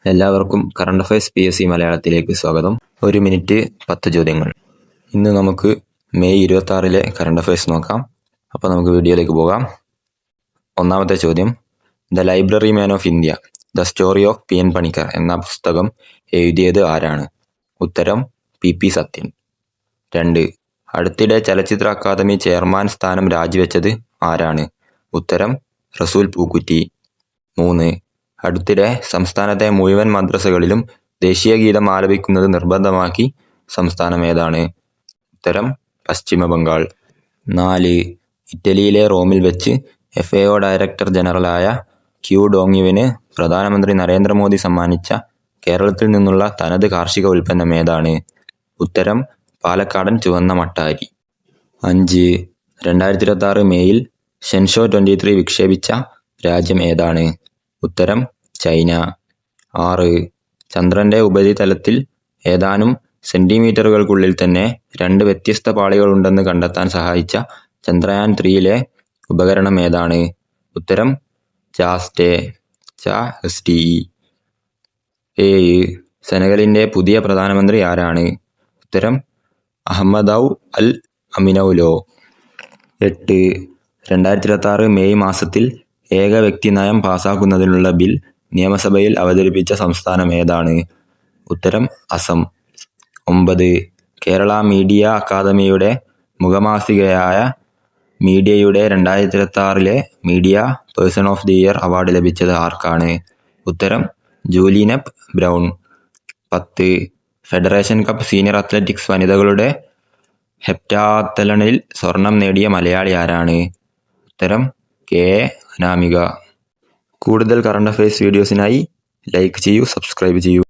എല്ലാവർക്കും current affairs PSC മലയാളത്തിലേക്ക് സ്വാഗതം. 1 മിനിറ്റ് 10 ചോദ്യങ്ങൾ. ഇന്ന് നമുക്ക് മെയ് 26 കറണ്ട് അഫയേഴ്സ് നോക്കാം. അപ്പോൾ നമുക്ക് വീഡിയോയിലേക്ക് പോകാം. ഒന്നാമത്തെ ചോദ്യം, the library man of India, the story of PN Panicker എന്ന പുസ്തകം എഴുതിയത് ആരാണ്? ഉത്തരം PP സത്യൻ. 2. അടുത്തിടെ ചലച്ചിത്ര അക്കാദമി ചെയർമാൻ സ്ഥാനം രാജിവെച്ചത് ആരാണ്? ഉത്തരം റസൂൽ പൂക്കുറ്റി. 3. അടുത്തിടെ സംസ്ഥാനത്തെ മുഴുവൻ മദ്രസകളിലും ദേശീയ ഗീതം ആലപിക്കുന്നത് നിർബന്ധമാക്കി സംസ്ഥാനം ഏതാണ്? ഉത്തരം പശ്ചിമ ബംഗാൾ. 4. ഇറ്റലിയിലെ റോമിൽ വെച്ച് FAO ഡയറക്ടർ ജനറലായ ക്യു ഡോങ്യുവിന് പ്രധാനമന്ത്രി നരേന്ദ്രമോദി സമ്മാനിച്ച കേരളത്തിൽ നിന്നുള്ള തനത് കാർഷിക ഉൽപ്പന്നം ഏതാണ്? ഉത്തരം പാലക്കാടൻ ചുവന്ന മട്ടാരി. 5. 2026 മേയിൽ ഷെൻഷോ 23 വിക്ഷേപിച്ച രാജ്യം ഏതാണ്? ഉത്തരം ചൈന. 6. ചന്ദ്രന്റെ ഉപരിതലത്തിൽ ഏതാനും സെന്റിമീറ്ററുകൾക്കുള്ളിൽ തന്നെ 2 വ്യത്യസ്ത പാളികളുണ്ടെന്ന് കണ്ടെത്താൻ സഹായിച്ച ചന്ദ്രയാൻ 3 ഉപകരണം ഏതാണ്? ഉത്തരം JASTE. 7. സെനഗലിന്റെ പുതിയ പ്രധാനമന്ത്രി ആരാണ്? ഉത്തരം അഹമ്മദൌ അൽ അമിനൗലോ. 8. 2026 മെയ് മാസത്തിൽ ഏക വ്യക്തി നയം പാസാക്കുന്നതിനുള്ള ബിൽ നിയമസഭയിൽ അവതരിപ്പിച്ച സംസ്ഥാനം ഏതാണ്? ഉത്തരം അസം. 9. കേരള മീഡിയ അക്കാദമിയുടെ മുഖമാസികയായ മീഡിയയുടെ 2026 media person of the year award ലഭിച്ചത് ആർക്കാണ്? ഉത്തരം ജൂലിനപ്പ് Brown. 10. Federation cup senior athletics വനിതകളുടെ ഹെപ്റ്റാത്തലണിൽ സ്വർണം നേടിയ മലയാളി ആരാണ്? ഉത്തരം KA അനാമിക. കൂടുതൽ കറണ്ട് അഫയേഴ്സ് വീഡിയോസിനായി ലൈക്ക് ചെയ്യൂ, സബ്സ്ക്രൈബ് ചെയ്യൂ.